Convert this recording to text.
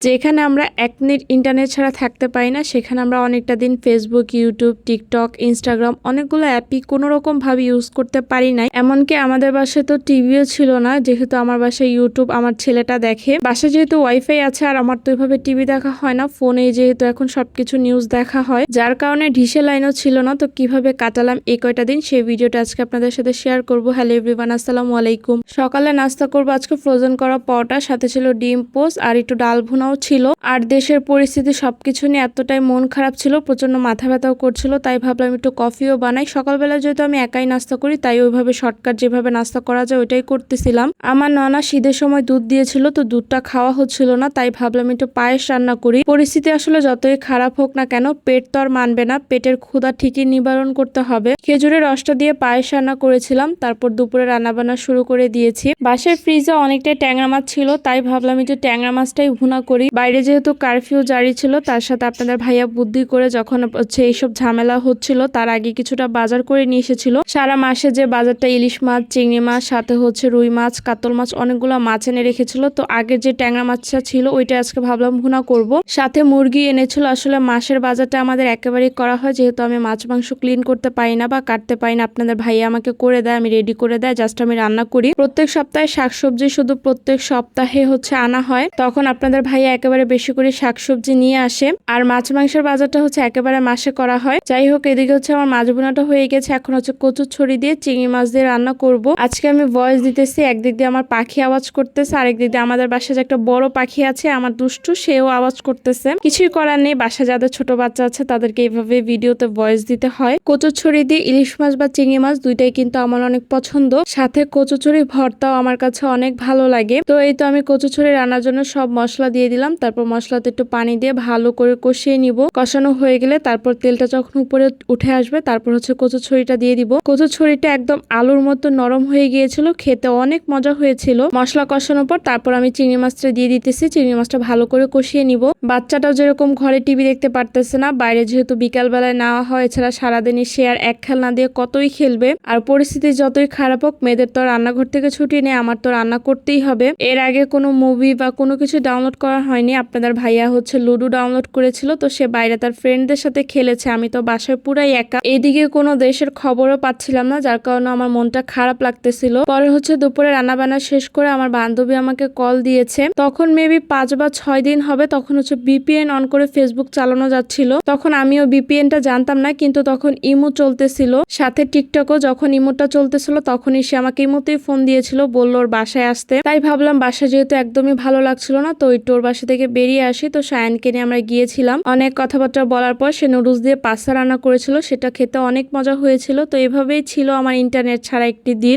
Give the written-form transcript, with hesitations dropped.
যেখানে আমরা ১ minute internet ছাড়া থাকতে পারি না, সেখানে আমরা অনেকটা দিন ফেসবুক, ইউটিউব, টিকটক, ইনস্টাগ্রাম অনেকগুলো অ্যাপই কোনোরকমভাবে ইউজ করতে পারি নাই। এমনকি আমাদের বাসায় তো টিভিও ছিল না, যেহেতু আমার বাসায় ইউটিউব আমার ছেলেটা দেখে। বাসায় যেহেতু ওয়াইফাই আছে আর আমার তো ওইভাবে টিভি দেখা হয় না, ফোনেই যেহেতু এখন সবকিছু নিউজ দেখা হয়, যার কারণে ডিশে লাইনও ছিল না। তো কিভাবে কাটালাম এই কয়টা দিন সেই ভিডিওটা আজকে আপনাদের সাথে শেয়ার করব। হ্যালো এভরিওয়ান, আসসালামু আলাইকুম। সকালে নাস্তা করবো আজকে ফ্রোজেন করা পরোটা, সাথে ছিল ডিম পোস্ট আর একটু ডাল ভুনাও ছিল। আর দেশের পরিস্থিতি সবকিছু নিয়ে এতটাই মন খারাপ ছিল, প্রচন্ড মাথা ব্যথাও করছিল, তাই ভাবলাম একটু কফিও বানাই। সকালবেলা যেহেতু আমি একাই নাস্তা করি, তাই ওইভাবে শর্টকাট যেভাবে নাস্তা করা যায় ওইটাই করতেছিলাম। আমার নানা শীতের সময় দুধ দিয়েছিল, তো দুধটা খাওয়া হচ্ছিল না, তাই ভাবলাম একটু পায়েস রান্না করি। পরিস্থিতি আসলে যতই খারাপ হোক না কেন, পেট তো আর মানবে না, পেটের ক্ষুধা ঠিকই নিবারণ করতে হবে। খেজুরের রসটা দিয়ে পায়েস রান্না করেছিলাম, তারপর দুপুরে রান্না বান্না শুরু করে দিয়েছি। বাসায় ফ্রিজে অনেকটাই ট্যাংরা মাছ ছিল, তাই ভাবলাম একটু ট্যাংরা মাছটাই ভুনা করি। বাইরে যেহেতু কারফিউ জারি ছিল, তার সাথে আপনাদের ভাইয়া বুদ্ধি করে যখন এইসব ঝামেলা হচ্ছিল তার আগে কিছুটা বাজার করে নিয়ে এসেছিল। সারা মাসে যে বাজারটা ইলিশ মাছ, চিংড়ি মাছ, সাথে রুই মাছ, কাতল মাছ, অনেকগুলো মাছ এনে রেখেছিল। তো আগের যে ট্যাংরা মাছটা ছিল ওইটা আজকে ভাবলাম ভুনা করব। সাথে মুরগি এনেছিল। আসলে মাসের বাজারটা আমাদের একেবারেই করা হয়, যেহেতু আমি মাছ মাংস ক্লিন করতে পারি না বা কাটতে পারি না। আপনাদের ভাইয়া আমাকে করে দেয়, আমি রেডি করে দেয়, জাস্ট আমি রান্না করি। প্রত্যেক সপ্তাহে শাকসবজি শুধু প্রত্যেক সপ্তাহে আনা হয়, তখন আপনাদের ভাইয়া একেবারে বেশি করে শাকসবজি নিয়ে আসে। আর মাছ মাংসের বাজারটা একেবারে মাসে করা হয়। যাই হোক, এদিকে আমার মাছ বোনাটা হয়ে গেছে। এখন কচুর ছড়ি দিয়ে চিংড়ি মাছ দিয়ে রান্না করব। আজকে আমি ভয়েস দিতেছি, একদিক দিয়ে আমার পাখি আওয়াজ করতেছে, আরেকদিক দিয়ে আমাদের বাসায় যে একটা বড় পাখি আছে আমার দুষ্টু, সেও আওয়াজ করতেছে। কিছুই করার নেই, বাসায় যাদের ছোট বাচ্চা আছে তাদেরকে এইভাবে ভিডিওতে ভয়েস দিতে হয়। কচুর ছড়ি দিয়ে ইলিশ মাছ বা চিংড়ি মাছ দুইটাই কিন্তু আমার অনেক পছন্দ। সাথে কচুচুরি ভর্তাও আমার কাছে অনেক ভালো লাগে। তো এই তো আমি কচুচুরি রান্নার জন্য সব মশলা দিয়ে দিলাম। তারপর মশলাতে একটু পানি দিয়ে ভালো করে কষিয়ে নিব। কষানো হয়ে গেলে তারপর তেলটা যখন উপরে উঠে আসবে, তারপর কচুছড়িটা দিয়ে দিব। কচুছড়িটা একদম আলুর মতো নরম হয়ে গিয়েছিল, খেতে অনেক মজা হয়েছিল। মশলা কষানোর পর তারপর আমি চিংড়ি মাছটা দিয়ে দিতেছি। চিংড়ি মাছটা ভালো করে কষিয়ে নিব। বাচ্চাটাও যেরকম ঘরে টিভি দেখতে পারতেছে না, বাইরে যেহেতু বিকাল বেলায় নেওয়া হয়, এছাড়া সারাদিনই সে আর এক খেলনা দিয়ে কতই খেলবে। আর পরিস্থিতি যতই খারাপ হোক, মেয়েদের তো রান্নাঘর থেকে ছুটি নেই, আমার তো রান্না করতেই হবে। এর আগে কোনো মুভি বা কোনো কিছু ডাউনলোড করা হয়নি। আপনাদের ভাইয়া লুডো ডাউনলোড করেছিল, তো সে বাইরে তার ফ্রেন্ডদের সাথে খেলেছে। আমি তো বাসায় পুরাই একা, এদিকে কোনো দেশের খবরও পাচ্ছিলাম না, যার কারণে আমার মনটা খারাপ লাগতেছিল। পরে দুপুরে রান্না বান্না শেষ করে আমার বান্ধবী আমাকে কল দিয়েছে। তখন মেবি 5 বা 6 দিন হবে। তখন বিপিএন অন করে ফেসবুক চালানো যাচ্ছিল। তখন আমিও বিপিএনটা জানতাম না, কিন্তু তখন ইমো চলতেছিল, সাথে টিকটকও। যখন ইমোটা চলতেছিল তখনই সে আমাকে ইমোতেই ফোন দিয়েছিল, বললো ওর বাসায় আসতে। তাই ভাবলাম বাসায় যেহেতু একদমই ভালো লাগছিল না, তো একটু ওর বাসা থেকে বেরিয়ে আসি। তো সায়ানকে নিয়ে আমরা গিয়েছিলাম। অনেক কথাবার্তা বলার পর সে নুডলস দিয়ে পাস্তা রান্না করেছিল, সেটা খেতে অনেক মজা হয়েছিল। তো এভাবেই ছিল আমার ইন্টারনেট ছাড়া একটি দিন।